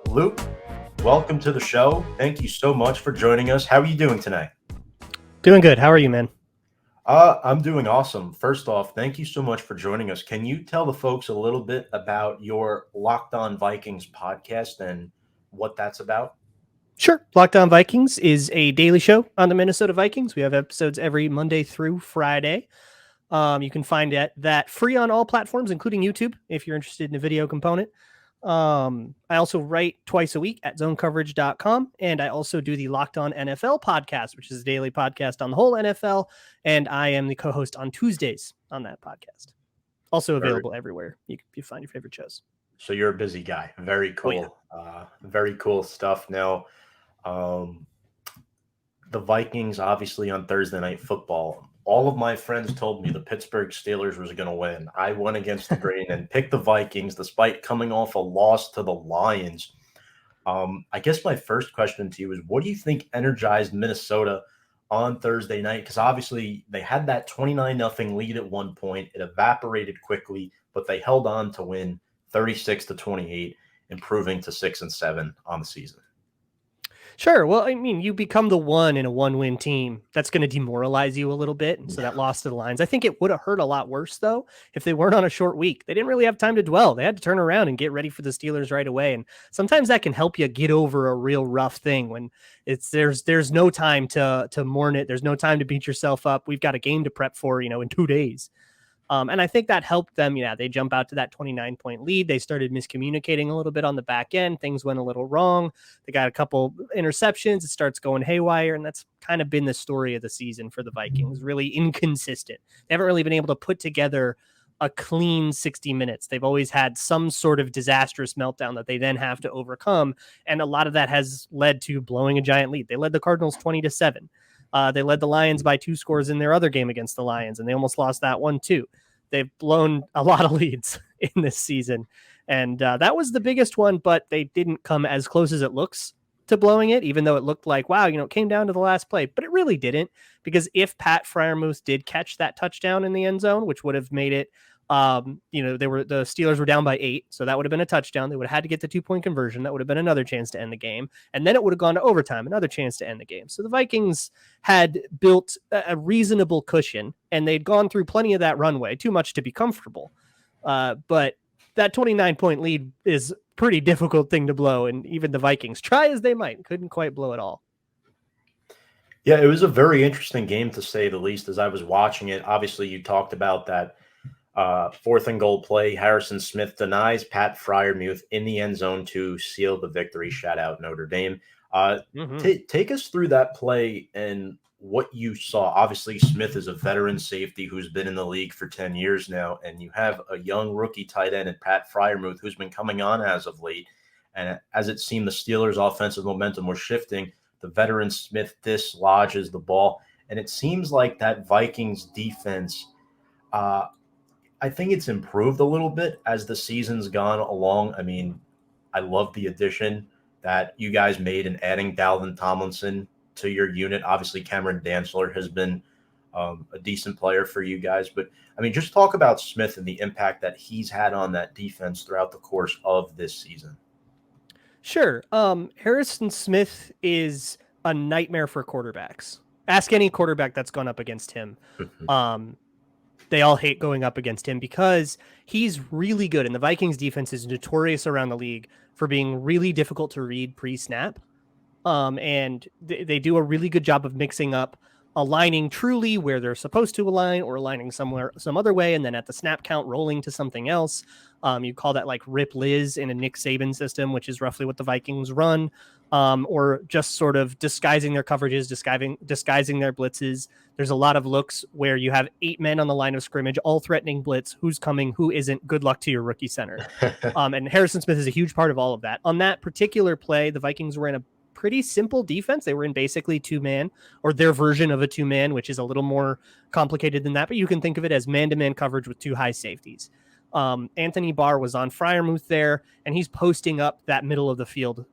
Luke, welcome to the show. Thank you so much for joining us. How are you doing tonight? Doing good. How are you, man? I'm doing awesome. First off, thank you so much for joining us. Can you tell the folks a little bit about your Locked On Vikings podcast and what that's about? Sure. Locked On Vikings is a daily show on the Minnesota Vikings. We have episodes every Monday through Friday. You can find that free on all platforms, including YouTube, if you're interested in a video component. I also write twice a week at zonecoverage.com, and I also do the Locked On NFL podcast, which is a daily podcast on the whole NFL, and I am the co-host on Tuesdays on that podcast. Also available everywhere you find your favorite shows. So you're a busy guy. Very cool. Oh, yeah. Very cool stuff. Now, the Vikings, obviously on Thursday Night Football, all of my friends told me the Pittsburgh Steelers was going to win. I went against the grain and picked the Vikings despite coming off a loss to the Lions. I guess my first question to you is, what do you think energized Minnesota on Thursday night? Because obviously they had that 29-0 lead at one point. It evaporated quickly, but they held on to win 36-28, improving to 6-7 on the season. Sure. Well, I mean, you become the one in a one-win team. That's going to demoralize you a little bit. And so that loss to the Lions, I think it would have hurt a lot worse, though, if they weren't on a short week. They didn't really have time to dwell. They had to turn around and get ready for the Steelers right away. And sometimes that can help you get over a real rough thing when there's no time to mourn it. There's no time to beat yourself up. We've got a game to prep for, in 2 days. And I think that helped them. Yeah, they jump out to that 29-point lead. They started miscommunicating a little bit on the back end. Things went a little wrong. They got a couple interceptions. It starts going haywire. And that's kind of been the story of the season for the Vikings. Really inconsistent. They haven't really been able to put together a clean 60 minutes. They've always had some sort of disastrous meltdown that they then have to overcome. And a lot of that has led to blowing a giant lead. They led the Cardinals 20-7. They led the Lions by 2 scores in their other game against the Lions, and they almost lost that one too. They've blown a lot of leads in this season, and that was the biggest one, but they didn't come as close as it looks to blowing it, even though it looked like, wow, it came down to the last play, but it really didn't, because if Pat Freiermuth did catch that touchdown in the end zone, which would have made it, the Steelers were down by 8, so that would have been a touchdown. They would have had to get the 2-point conversion. That would have been another chance to end the game, and then it would have gone to overtime, another chance to end the game. So the Vikings had built a reasonable cushion, and they'd gone through plenty of that runway, too much to be comfortable. But that 29-point lead is a pretty difficult thing to blow, and even the Vikings, try as they might, couldn't quite blow it all. Yeah, it was a very interesting game, to say the least, as I was watching it. Obviously, you talked about that 4th and goal play. Harrison Smith denies Pat Freiermuth in the end zone to seal the victory. Shout out Notre Dame. Take us through that play and what you saw. Obviously, Smith is a veteran safety who's been in the league for 10 years now, and you have a young rookie tight end in Pat Freiermuth who's been coming on as of late. And as it seemed, the Steelers' offensive momentum was shifting. The veteran Smith dislodges the ball, and it seems like that Vikings defense I think it's improved a little bit as the season's gone along. I mean, I love the addition that you guys made in adding Dalvin Tomlinson to your unit. Obviously, Cameron Dantzler has been a decent player for you guys. But, I mean, just talk about Smith and the impact that he's had on that defense throughout the course of this season. Sure. Harrison Smith is a nightmare for quarterbacks. Ask any quarterback that's gone up against him. They all hate going up against him because he's really good. And the Vikings defense is notorious around the league for being really difficult to read pre-snap. And they do a really good job of mixing up aligning truly where they're supposed to align or aligning somewhere, some other way. And then at the snap count, rolling to something else. You call that like Rip Liz in a Nick Saban system, which is roughly what the Vikings run. Or just sort of disguising their coverages, disguising their blitzes. There's a lot of looks where you have 8 men on the line of scrimmage, all threatening blitz. Who's coming? Who isn't? Good luck to your rookie center. And Harrison Smith is a huge part of all of that. On that particular play, the Vikings were in a pretty simple defense. They were in basically 2-man, or their version of a 2-man, which is a little more complicated than that. But you can think of it as man-to-man coverage with 2 high safeties. Anthony Barr was on Freiermuth there, and he's posting up that middle of the field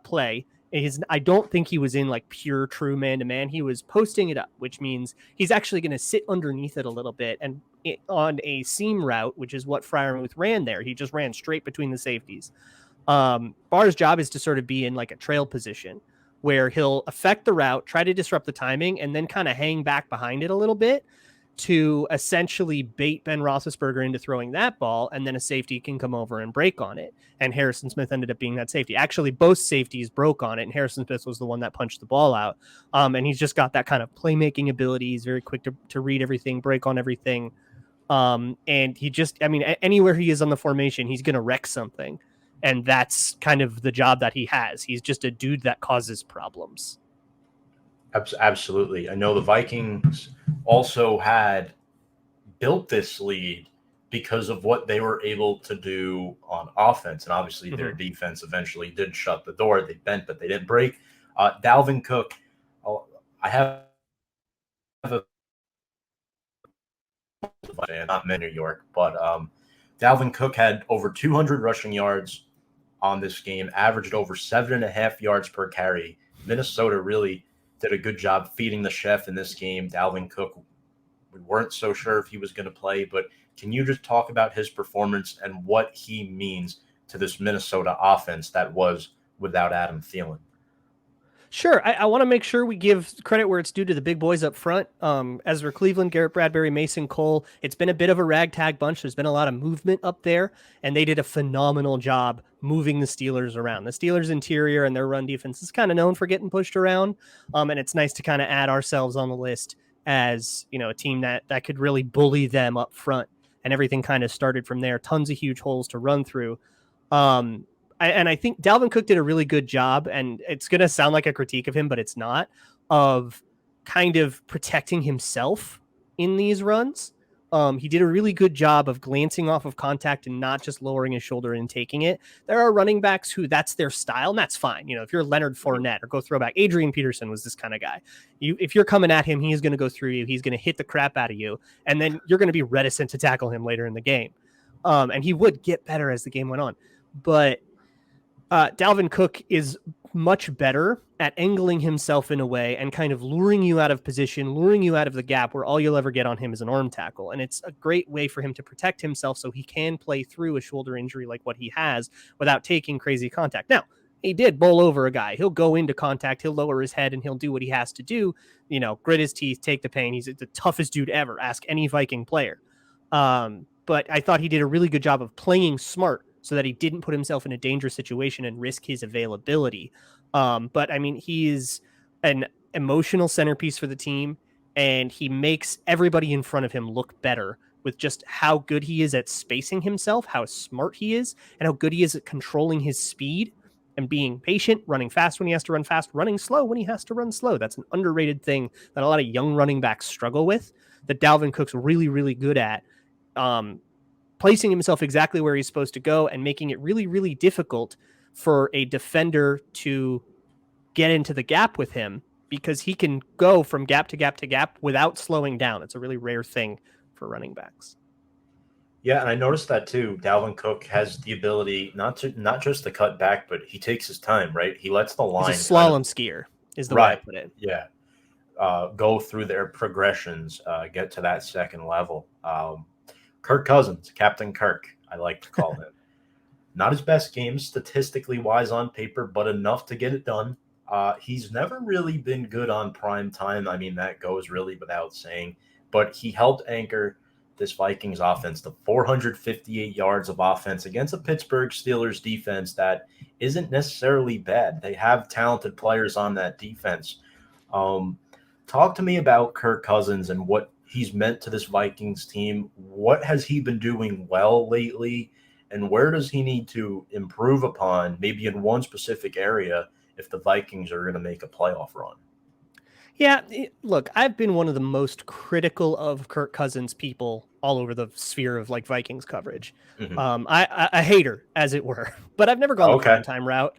play. I don't think he was in like pure true man-to-man. He was posting it up, which means he's actually going to sit underneath it a little bit. And on a seam route, which is what Freiermuth ran there, he just ran straight between the safeties. Barr's job is to sort of be in like a trail position where he'll affect the route, try to disrupt the timing, and then kind of hang back behind it a little bit to essentially bait Ben Roethlisberger into throwing that ball, and then a safety can come over and break on it. And Harrison Smith ended up being that safety. Actually, both safeties broke on it, and Harrison Smith was the one that punched the ball out. And he's just got that kind of playmaking ability. He's very quick to read everything, break on everything. And he just, I mean, anywhere he is on the formation, he's going to wreck something. And that's kind of the job that he has. He's just a dude that causes problems. Absolutely. I know the Vikings also had built this lead because of what they were able to do on offense. And obviously their defense eventually did shut the door. They bent, but they didn't break. Dalvin Cook, I have a fan, not in New York, but Dalvin Cook had over 200 rushing yards on this game, averaged over 7.5 yards per carry. Minnesota really did a good job feeding the chef in this game. Dalvin Cook, we weren't so sure if he was going to play, but can you just talk about his performance and what he means to this Minnesota offense that was without Adam Thielen? Sure. I want to make sure we give credit where it's due to the big boys up front. Ezra Cleveland, Garrett Bradbury, Mason Cole. It's been a bit of a ragtag bunch. There's been a lot of movement up there, and they did a phenomenal job moving the Steelers around. The Steelers interior and their run defense is kind of known for getting pushed around. And it's nice to kind of add ourselves on the list as, you know, a team that could really bully them up front, and everything kind of started from there. Tons of huge holes to run through. And I think Dalvin Cook did a really good job, and it's going to sound like a critique of him, but it's not, of kind of protecting himself in these runs. He did a really good job of glancing off of contact and not just lowering his shoulder and taking it. There are running backs who that's their style, and that's fine. You know, if you're Leonard Fournette or go throwback, Adrian Peterson was this kind of guy. If you're coming at him, he's going to go through you. He's going to hit the crap out of you, and then you're going to be reticent to tackle him later in the game. And he would get better as the game went on. But Dalvin Cook is much better at angling himself in a way and kind of luring you out of position, luring you out of the gap where all you'll ever get on him is an arm tackle. And it's a great way for him to protect himself so he can play through a shoulder injury like what he has without taking crazy contact. Now, he did bowl over a guy. He'll go into contact, he'll lower his head, and he'll do what he has to do, you know, grit his teeth, take the pain. He's the toughest dude ever. Ask any Viking player. But I thought he did a really good job of playing smart so that he didn't put himself in a dangerous situation and risk his availability. But I mean, he is an emotional centerpiece for the team, and he makes everybody in front of him look better with just how good he is at spacing himself, how smart he is, and how good he is at controlling his speed and being patient, running fast when he has to run fast, running slow when he has to run slow. That's an underrated thing that a lot of young running backs struggle with, that Dalvin Cook's really, really good at. Placing himself exactly where he's supposed to go and making it really, really difficult for a defender to get into the gap with him, because he can go from gap to gap to gap without slowing down. It's a really rare thing for running backs. Yeah, and I noticed that too. Dalvin Cook has the ability not just to cut back, but he takes his time, right? He lets the line. He's a slalom skier is the way I put it. Yeah. Go through their progressions, get to that second level. Kirk Cousins, Captain Kirk, I like to call him. Not his best game statistically wise on paper, but enough to get it done. He's never really been good on prime time. I mean, that goes really without saying. But he helped anchor this Vikings offense to 458 yards of offense against a Pittsburgh Steelers defense that isn't necessarily bad. They have talented players on that defense. Talk to me about Kirk Cousins and what he's meant to this Vikings team. What has he been doing well lately, and where does he need to improve upon, maybe in one specific area, if the Vikings are going to make a playoff run? Yeah, look, I've been one of the most critical of Kirk Cousins people all over the sphere of like Vikings coverage. Mm-hmm. I hater, as it were, but I've never gone the prime time route.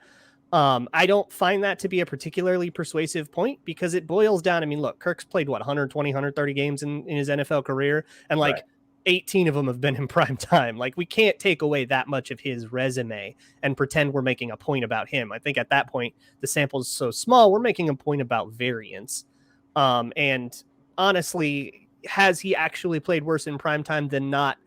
I don't find that to be a particularly persuasive point, because it boils down. I mean, look, Kirk's played 120, 130 games in his NFL career, and like 18 of them have been in prime time. Like, we can't take away that much of his resume and pretend we're making a point about him. I think at that point, the sample is so small, we're making a point about variance. And honestly, has he actually played worse in prime time than not?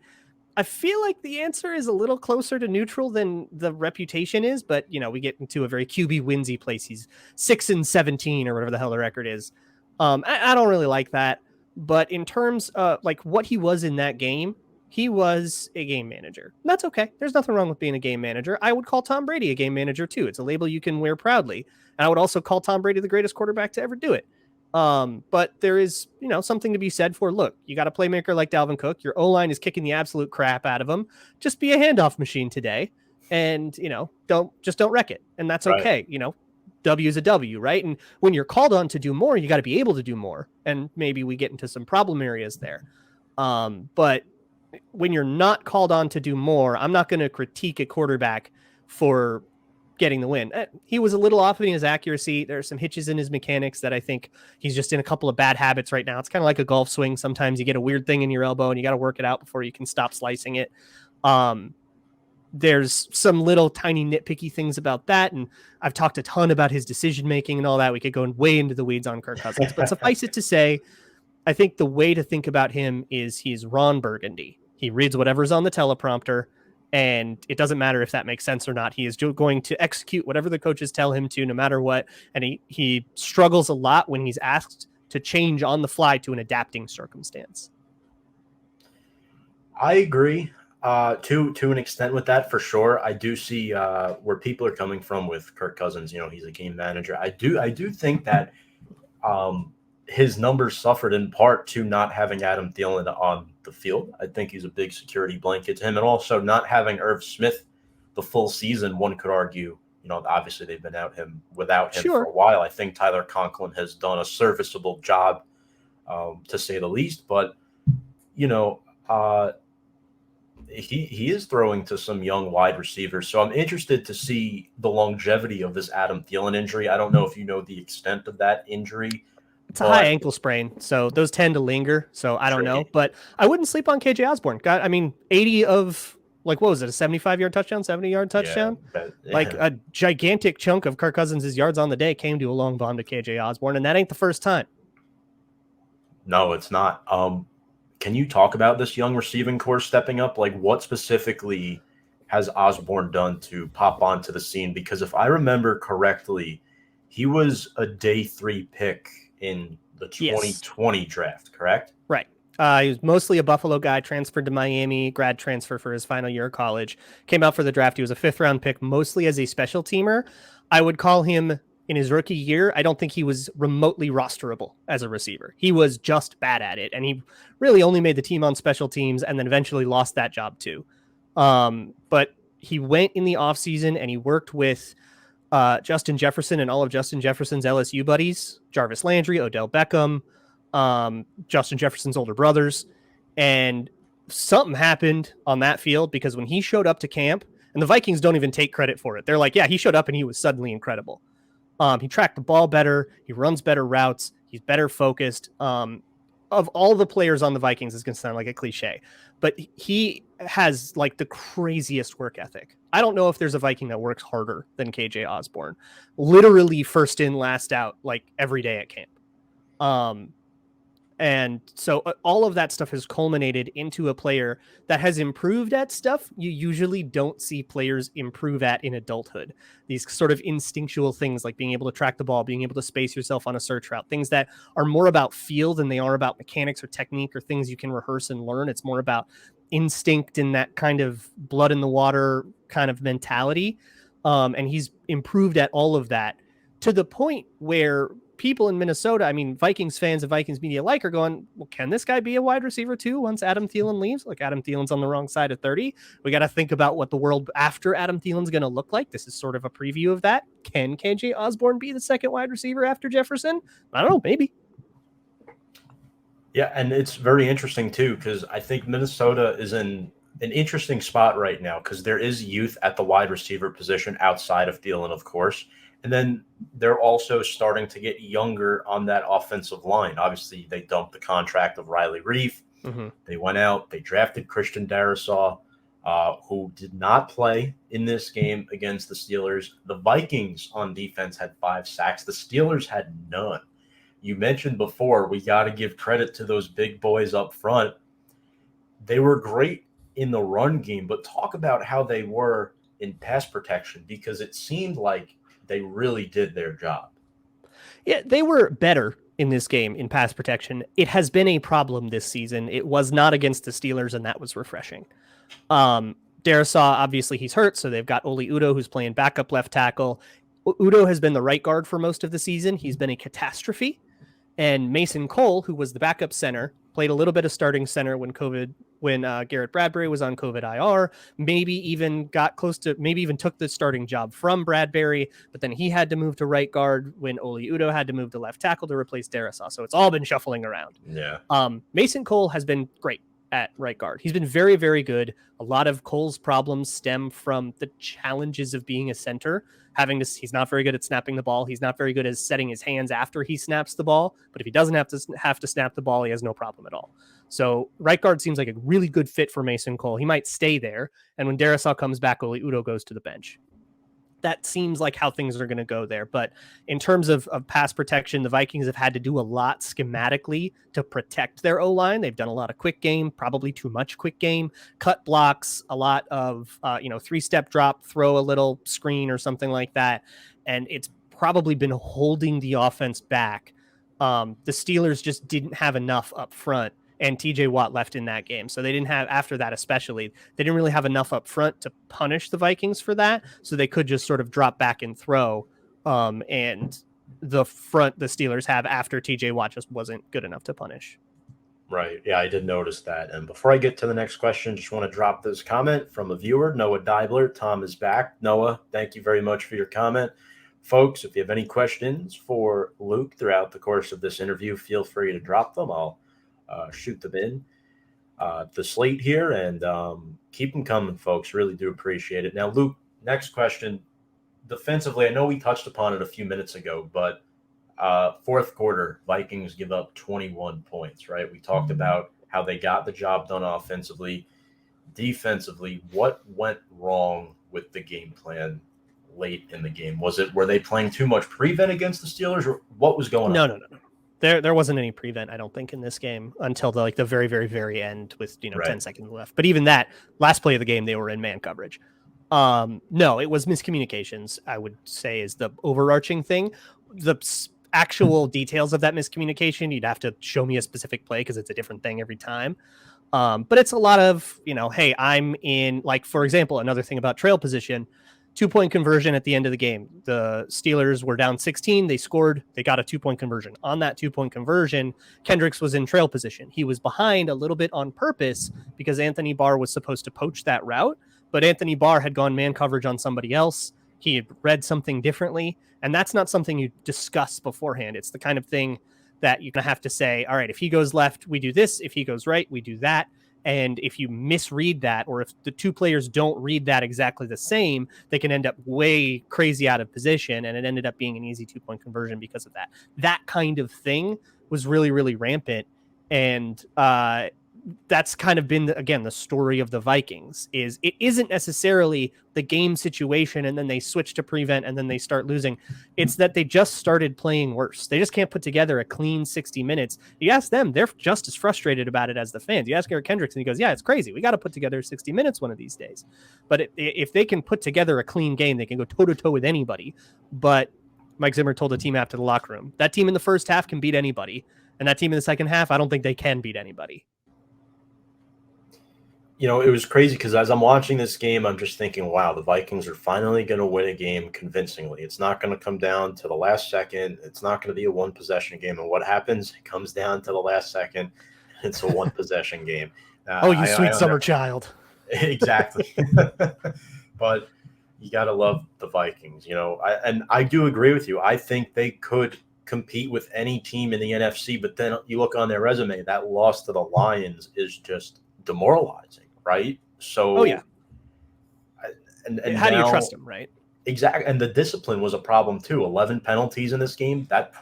I feel like the answer is a little closer to neutral than the reputation is, but we get into a very QB winsy place. He's 6-17 or whatever the hell the record is. I don't really like that, but in terms of like what he was in that game, he was a game manager. And that's okay. There's nothing wrong with being a game manager. I would call Tom Brady a game manager too. It's a label you can wear proudly. And I would also call Tom Brady the greatest quarterback to ever do it. But there is, something to be said for, look, you got a playmaker like Dalvin Cook. Your O-line is kicking the absolute crap out of him. Just be a handoff machine today. And, don't wreck it. And that's okay. Right. W is a W, right? And when you're called on to do more, you got to be able to do more. And maybe we get into some problem areas there. But when you're not called on to do more, I'm not going to critique a quarterback for getting the win. He was a little off in his accuracy. There are some hitches in his mechanics that I think he's just in a couple of bad habits right now. It's kind of like a golf swing. Sometimes you get a weird thing in your elbow and you got to work it out before you can stop slicing it. There's some little tiny nitpicky things about that. And I've talked a ton about his decision-making and all that. We could go way into the weeds on Kirk Cousins, but suffice it to say, I think the way to think about him is he's Ron Burgundy. He reads whatever's on the teleprompter, and it doesn't matter if that makes sense or not. He is going to execute whatever the coaches tell him to, no matter what. And he struggles a lot when he's asked to change on the fly to an adapting circumstance. I agree to an extent with that, for sure. I do see where people are coming from with Kirk Cousins. He's a game manager. I do think that his numbers suffered in part to not having Adam Thielen on the field. I think he's a big security blanket to him, and also not having Irv Smith the full season. One could argue, obviously they've been without him for a while. I think Tyler Conklin has done a serviceable job, to say the least. But he is throwing to some young wide receivers, so I'm interested to see the longevity of this Adam Thielen injury. I don't know if you know the extent of that injury. It's a high ankle sprain, so those tend to linger. So I don't know, but I wouldn't sleep on KJ Osborne. 80 of, what was it, a 75-yard touchdown, 70-yard touchdown? Yeah. A gigantic chunk of Kirk Cousins' yards on the day came to a long bomb to KJ Osborne, and that ain't the first time. No, it's not. Can you talk about this young receiving core stepping up? What specifically has Osborne done to pop onto the scene? Because if I remember correctly, he was a day 3 pick in the 2020 draft, correct? Right. He was mostly a Buffalo guy, transferred to Miami, grad transfer for his final year of college, came out for the draft. He was a 5th-round pick, mostly as a special teamer. I would call him, in his rookie year, I don't think he was remotely rosterable as a receiver. He was just bad at it, and he really only made the team on special teams and then eventually lost that job too. But he went in the offseason and he worked with Justin Jefferson and all of Justin Jefferson's LSU buddies, Jarvis Landry, Odell Beckham, Justin Jefferson's older brothers. And something happened on that field, because when he showed up to camp, and the Vikings don't even take credit for it. They're like, yeah, he showed up and he was suddenly incredible. He tracked the ball better. He runs better routes. He's better focused. Of all the players on the Vikings, it's going to sound like a cliche, but he has the craziest work ethic. I don't know if there's a Viking that works harder than KJ Osborne. Literally first in, last out, every day at camp. And so all of that stuff has culminated into a player that has improved at stuff you usually don't see players improve at in adulthood. These sort of instinctual things like being able to track the ball, being able to space yourself on a search route, things that are more about feel than they are about mechanics or technique or things you can rehearse and learn. It's more about instinct and that kind of blood in the water kind of mentality. And he's improved at all of that to the point where people in Minnesota, Vikings fans and Vikings media alike, are going, well, can this guy be a wide receiver too once Adam Thielen leaves? Adam Thielen's on the wrong side of 30. We got to think about what the world after Adam Thielen's going to look like. This is sort of a preview of that. Can KJ Osborne be the second wide receiver after Jefferson? I don't know, maybe. Yeah, and it's very interesting too, because I think Minnesota is in an interesting spot right now, because there is youth at the wide receiver position outside of Thielen, of course. And then they're also starting to get younger on that offensive line. Obviously, they dumped the contract of Riley Reif. Mm-hmm. They went out, they drafted Christian Darrisaw, who did not play in this game against the Steelers. The Vikings on defense had 5 sacks. The Steelers had none. You mentioned before, we got to give credit to those big boys up front. They were great in the run game, but talk about how they were in pass protection, because it seemed like they really did their job. Yeah, they were better in this game in pass protection. It has been a problem this season. It was not against the Steelers, and that was refreshing. Darisaw, obviously he's hurt, so they've got Oli Udoh, who's playing backup left tackle. Udoh has been the right guard for most of the season. He's been a catastrophe. And Mason Cole, who was the backup center, played a little bit of starting center when Garrett Bradbury was on COVID IR, maybe even took the starting job from Bradbury, but then he had to move to right guard when Oli Udoh had to move to left tackle to replace Darisaw. So it's all been shuffling around. Yeah. Mason Cole has been great at right guard. He's been very, very good. A lot of Cole's problems stem from the challenges of being a center. He's not very good at snapping the ball. He's not very good at setting his hands after he snaps the ball. But if he doesn't have to snap the ball, he has no problem at all. So right guard seems like a really good fit for Mason Cole. He might stay there. And when Darisaw comes back, Oli Udoh goes to the bench. That seems like how things are going to go there. But in terms of pass protection, the Vikings have had to do a lot schematically to protect their O-line. They've done a lot of quick game, probably too much quick game, cut blocks, a lot of, 3-step drop, throw a little screen or something like that. And it's probably been holding the offense back. The Steelers just didn't have enough up front, and TJ Watt left in that game. So they didn't have, after that especially, they didn't really have enough up front to punish the Vikings for that. So they could just sort of drop back and throw. And the Steelers have after TJ Watt just wasn't good enough to punish. Right. Yeah, I did notice that. And before I get to the next question, just want to drop this comment from a viewer, Noah Deibler. Tom is back. Noah, thank you very much for your comment. Folks, if you have any questions for Luke throughout the course of this interview, feel free to drop them. I'll shoot them in the slate here, and keep them coming, folks. Really do appreciate it. Now, Luke, next question. Defensively, I know we touched upon it a few minutes ago, but fourth quarter, Vikings give up 21 points, right? We talked about how they got the job done offensively. Defensively, what went wrong with the game plan late in the game? Were they playing too much prevent against the Steelers, or what was going on? No. There wasn't any prevent, I don't think, in this game until the very, very, very end with 10 seconds left. But even that last play of the game, they were in man coverage. No, it was miscommunications, I would say, is the overarching thing. The actual details of that miscommunication, you'd have to show me a specific play because it's a different thing every time. But it's a lot of, hey, I'm in, like, for example, another thing about trail position, 2-point conversion at the end of the game. The Steelers were down 16. They scored. They got a 2-point conversion. On that 2-point conversion, Kendricks was in trail position. He was behind a little bit on purpose because Anthony Barr was supposed to poach that route, but Anthony Barr had gone man coverage on somebody else. He had read something differently, and that's not something you discuss beforehand. It's the kind of thing that you're going to have to say, all right, if he goes left, we do this. If he goes right, we do that. And if you misread that, or if the two players don't read that exactly the same, they can end up way crazy out of position. And it ended up being an easy 2-point conversion because of that. That kind of thing was really, really rampant. And that's kind of been, the story of the Vikings is it isn't necessarily the game situation and then they switch to prevent and then they start losing. It's that they just started playing worse. They just can't put together a clean 60 minutes. You ask them, they're just as frustrated about it as the fans. You ask Eric Kendricks and he goes, yeah, it's crazy. We got to put together 60 minutes one of these days. But if they can put together a clean game, they can go toe to toe with anybody. But Mike Zimmer told the team after the locker room, that team in the first half can beat anybody. And that team in the second half, I don't think they can beat anybody. It was crazy because as I'm watching this game, I'm just thinking, wow, the Vikings are finally going to win a game convincingly. It's not going to come down to the last second. It's not going to be a one-possession game. And what happens? It comes down to the last second. It's a one-possession game. You sweet summer child. Exactly. But you got to love the Vikings, and I do agree with you. I think they could compete with any team in the NFC, but then you look on their resume, that loss to the Lions is just demoralizing. Right. So, yeah. And how do you trust them? Right. Exactly. And the discipline was a problem too. 11 penalties in this game. That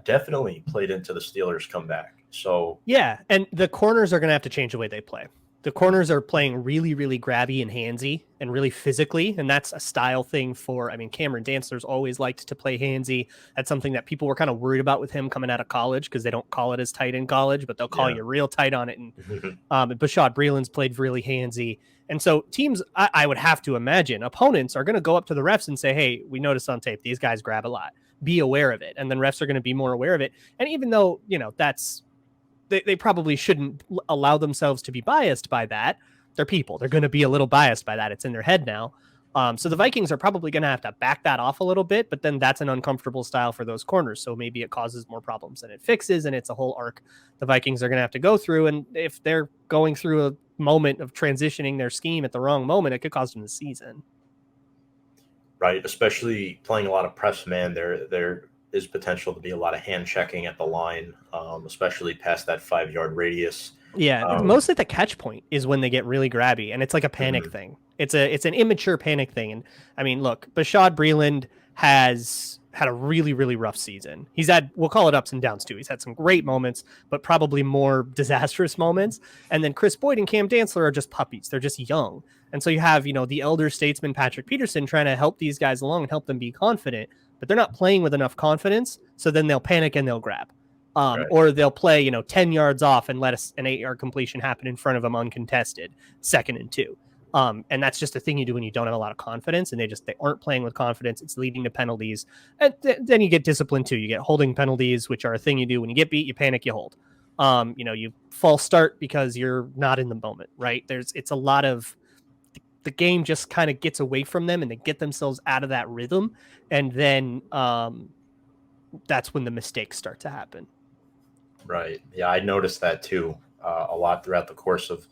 definitely played into the Steelers' comeback. So, yeah. And the corners are going to have to change the way they play. The corners are playing really, really grabby and handsy and really physically. And that's a style thing for, I mean, Cameron Dantzler's always liked to play handsy. That's something that people were kind of worried about with him coming out of college because they don't call it as tight in college, but they'll call you real tight on it. And Bashad Breeland's played really handsy. And so teams, I would have to imagine, opponents are going to go up to the refs and say, hey, we noticed on tape, these guys grab a lot. Be aware of it. And then refs are going to be more aware of it. And even though, that's, they probably shouldn't allow themselves to be biased by that. They're people. They're going to be a little biased by that. It's in their head now. So the Vikings are probably going to have to back that off a little bit, but then that's an uncomfortable style for those corners. So maybe it causes more problems than it fixes. And it's a whole arc the Vikings are going to have to go through. And if they're going through a moment of transitioning their scheme at the wrong moment, it could cost them the season. Right. Especially playing a lot of press man there is potential to be a lot of hand checking at the line, especially past that 5-yard radius. Yeah, mostly the catch point is when they get really grabby, and it's like a panic thing. It's an immature panic thing. And I mean, look, Bashad Breeland has had a really, really rough season. He's had, we'll call it ups and downs too. He's had some great moments, but probably more disastrous moments. And then Chris Boyd and Cam Dantzler are just puppies. They're just young. And so you have, the elder statesman Patrick Peterson trying to help these guys along and help them be confident, but they're not playing with enough confidence. So then they'll panic and they'll grab. Or they'll play, 10 yards off and let an 8-yard completion happen in front of them uncontested, 2nd and 2. And that's just a thing you do when you don't have a lot of confidence, and they aren't playing with confidence. It's leading to penalties. And then you get discipline too. You get holding penalties, which are a thing you do when you get beat, you panic, you hold. You false start because you're not in the moment, right? It's a lot of the game just kind of gets away from them and they get themselves out of that rhythm. And then that's when the mistakes start to happen. Right. Yeah, I noticed that too a lot throughout the course of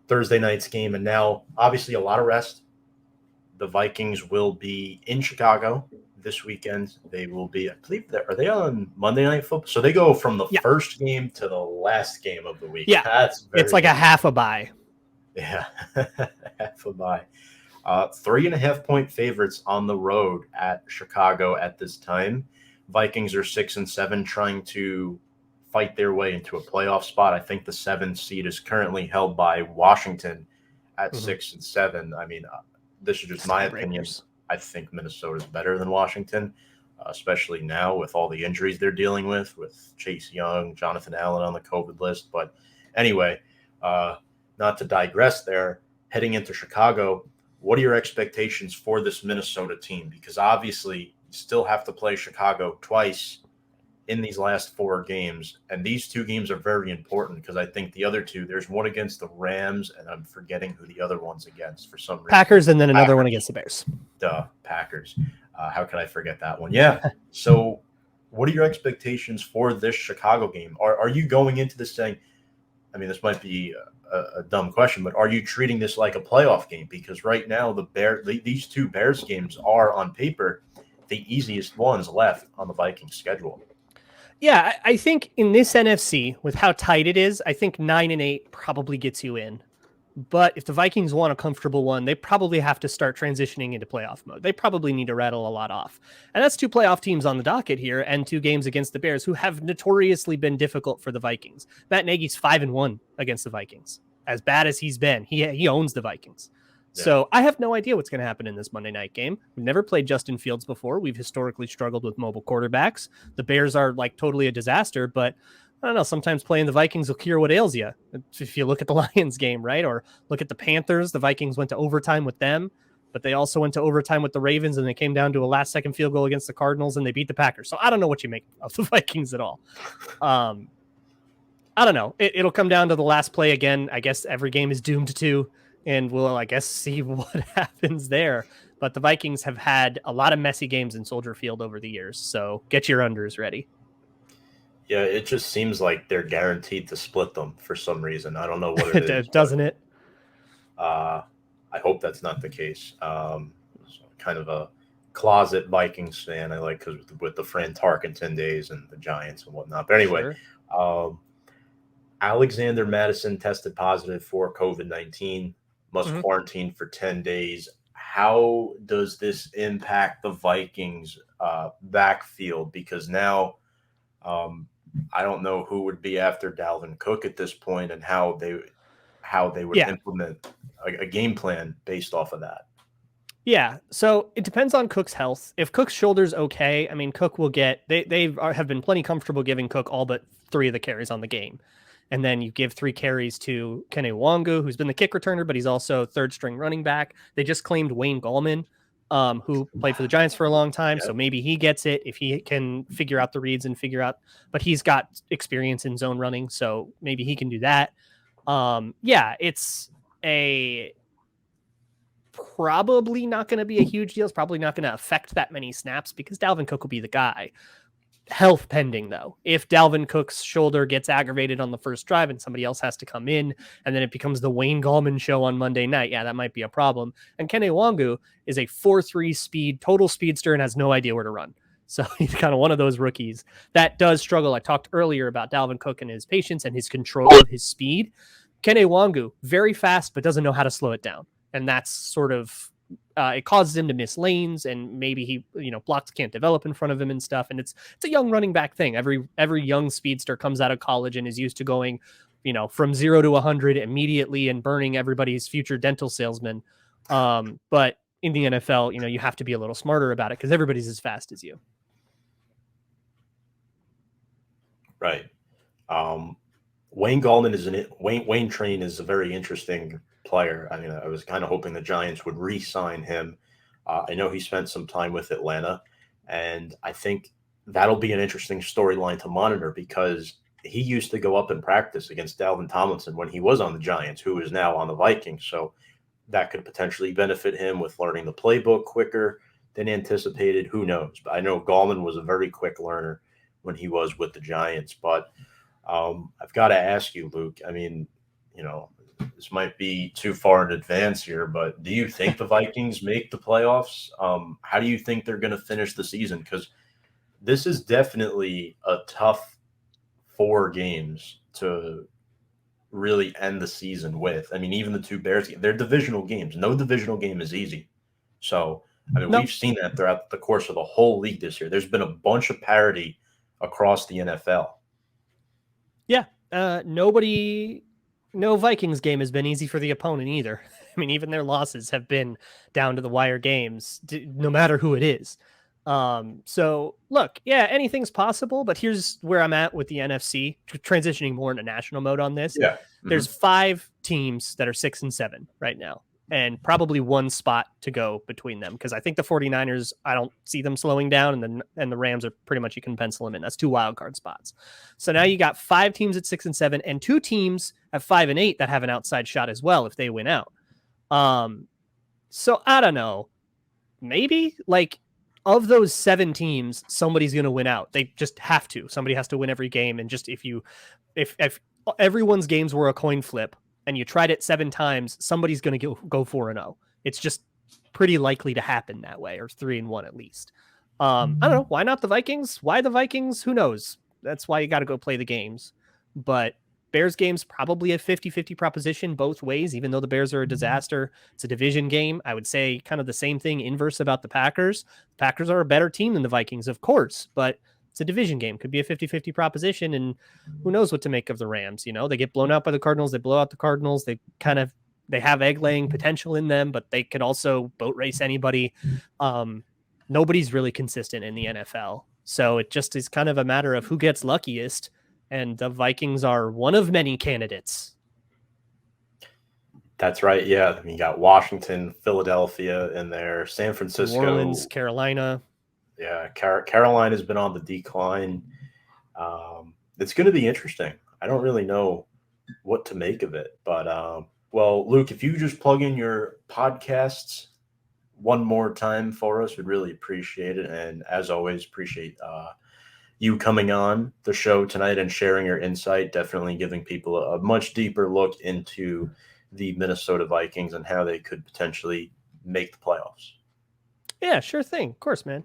Thursday night's game. And now, obviously, a lot of rest. The Vikings will be in Chicago this weekend. They will be, I believe, are they on Monday Night Football? So they go from the first game to the last game of the week. Yeah, it's like a half a bye. Yeah, half a bye. 3.5-point favorites on the road at Chicago at this time. Vikings are 6-7, trying to fight their way into a playoff spot. I think the 7th seed is currently held by Washington at 6-7. I mean, this is just my opinion. I think Minnesota's better than Washington, especially now with all the injuries they're dealing with Chase Young, Jonathan Allen on the COVID list. But anyway, not to digress there, heading into Chicago, what are your expectations for this Minnesota team? Because obviously you still have to play Chicago twice in these last 4 games. And these 2 games are very important because I think the other 2, there's one against the Rams, and I'm forgetting who the other one's against for some reason. Packers, and then another one against the Bears. Packers. How could I forget that one? Yeah. So what are your expectations for this Chicago game? Are you going into this saying, I mean, this might be a dumb question, but are you treating this like a playoff game? Because right now these 2 Bears games are on paper the easiest ones left on the Vikings schedule. Yeah, I think in this NFC, with how tight it is, I think 9-8 probably gets you in. But if the Vikings want a comfortable one, they probably have to start transitioning into playoff mode. They probably need to rattle a lot off. And that's 2 playoff teams on the docket here and 2 games against the Bears who have notoriously been difficult for the Vikings. Matt Nagy's 5-1 against the Vikings. As bad as he's been, he owns the Vikings. Yeah. So I have no idea what's going to happen in this Monday night game. We've never played Justin Fields before. We've historically struggled with mobile quarterbacks. The Bears are like totally a disaster, but I don't know. Sometimes playing the Vikings will cure what ails you. If you look at the Lions game, right? Or look at the Panthers, the Vikings went to overtime with them, but they also went to overtime with the Ravens, and they came down to a last-second field goal against the Cardinals, and they beat the Packers. So I don't know what you make of the Vikings at all. I don't know. It'll come down to the last play again. I guess every game is doomed to, and we'll, I guess, see what happens there. But the Vikings have had a lot of messy games in Soldier Field over the years, so get your unders ready. Yeah, it just seems like they're guaranteed to split them for some reason. I don't know what it is. Doesn't it? I hope that's not the case. Kind of a closet Vikings fan. I like because with the Fran Tarkenton days and the Giants and whatnot. But anyway, sure. Alexander Mattison tested positive for COVID-19, must quarantine for 10 days. How does this impact the Vikings backfield? Because now I don't know who would be after Dalvin Cook at this point and how how they would implement a game plan based off of that. Yeah, so it depends on Cook's health. If Cook's shoulder's okay, I mean, Cook will get they have been plenty comfortable giving Cook all but 3 of the carries on the game, and then you give 3 carries to Wangu, who's been the kick returner, but he's also third string running back. They just claimed Wayne Goldman, who played for the Giants for a long time, so maybe he gets it if he can figure out the reads and but he's got experience in zone running, so maybe he can do that. It's probably not going to be a huge deal. It's probably not going to affect that many snaps because Dalvin Cook will be the guy. Health pending, though. If Dalvin Cook's shoulder gets aggravated on the first drive and somebody else has to come in, and then it becomes the Wayne Gallman show on Monday night, that might be a problem. And Wangu is a 4.3 speed, total speedster, and has no idea where to run. So he's kind of one of those rookies that does struggle. I talked earlier about Dalvin Cook and his patience and his control of his speed. Wangu, very fast, but doesn't know how to slow it down. And that's sort of, it causes him to miss lanes, and maybe he, blocks can't develop in front of him and stuff. And it's a young running back thing. Every young speedster comes out of college and is used to going, from 0 to 100 immediately and burning everybody's future dental salesman. But in the NFL, you have to be a little smarter about it because everybody's as fast as you. Right. Wayne Gallman Wayne Train is a very interesting player. I mean, I was kind of hoping the Giants would re-sign him. I know he spent some time with Atlanta, and I think that'll be an interesting storyline to monitor because he used to go up and practice against Dalvin Tomlinson when he was on the Giants, who is now on the Vikings. So that could potentially benefit him with learning the playbook quicker than anticipated. Who knows? But I know Gallman was a very quick learner when he was with the Giants. But I've got to ask you, Luke, I mean, this might be too far in advance here, but do you think the Vikings make the playoffs? How do you think they're going to finish the season? Because this is definitely a tough 4 games to really end the season with. I mean, even the 2 Bears games, they're divisional games. No divisional game is easy. So, we've seen that throughout the course of the whole league this year. There's been a bunch of parity across the NFL. Yeah. No Vikings game has been easy for the opponent either. I mean, even their losses have been down to the wire games, no matter who it is. So look, anything's possible, but here's where I'm at with the NFC, transitioning more into national mode on this. Yeah. Mm-hmm. There's 5 teams that are 6-7 right now, and probably 1 spot to go between them. Cause I think the 49ers, I don't see them slowing down, and the Rams are pretty much, you can pencil them in. That's 2 wild card spots. So now you got 5 teams at 6-7 and 2 teams at 5-8 that have an outside shot as well if they win out. So I don't know, maybe of those 7 teams, somebody's going to win out. They just have to. Somebody has to win every game. And just if everyone's games were a coin flip and you tried it 7 times, somebody's going to go 4-0. It's just pretty likely to happen that way, or 3-1 at least. I don't know. Why not the Vikings? Why the Vikings? Who knows? That's why you got to go play the games. But Bears game's probably a 50-50 proposition both ways, even though the Bears are a disaster. It's a division game. I would say kind of the same thing inverse about the Packers. The Packers are a better team than the Vikings, of course, but it's a division game. Could be a 50-50 proposition, and who knows what to make of the Rams. They get blown out by the Cardinals. They blow out the Cardinals. They have egg-laying potential in them, but they could also boat race anybody. Nobody's really consistent in the NFL. So it just is kind of a matter of who gets luckiest. And the Vikings are one of many candidates. That's right. Yeah. You got Washington, Philadelphia in there, San Francisco. New Orleans, Carolina. Yeah. Carolina's been on the decline. It's going to be interesting. I don't really know what to make of it. But, well, Luke, if you just plug in your podcasts one more time for us, we'd really appreciate it. And as always, appreciate you coming on the show tonight and sharing your insight, definitely giving people a much deeper look into the Minnesota Vikings and how they could potentially make the playoffs. Yeah, sure thing. Of course, man.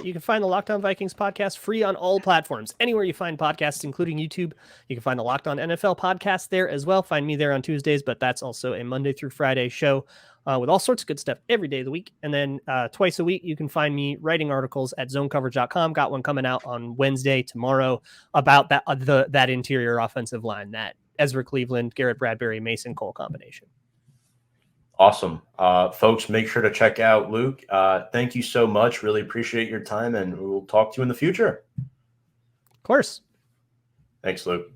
You can find the Locked On Vikings podcast free on all platforms. Anywhere you find podcasts, including YouTube. You can find the Locked On NFL podcast there as well. Find me there on Tuesdays, but that's also a Monday through Friday show with all sorts of good stuff every day of the week. And then twice a week, you can find me writing articles at zonecoverage.com. Got one coming out on Wednesday tomorrow about that interior offensive line that Ezra Cleveland, Garrett Bradbury, Mason Cole combination. Awesome. Folks, make sure to check out Luke. Thank you so much. Really appreciate your time, and we'll talk to you in the future. Of course. Thanks, Luke.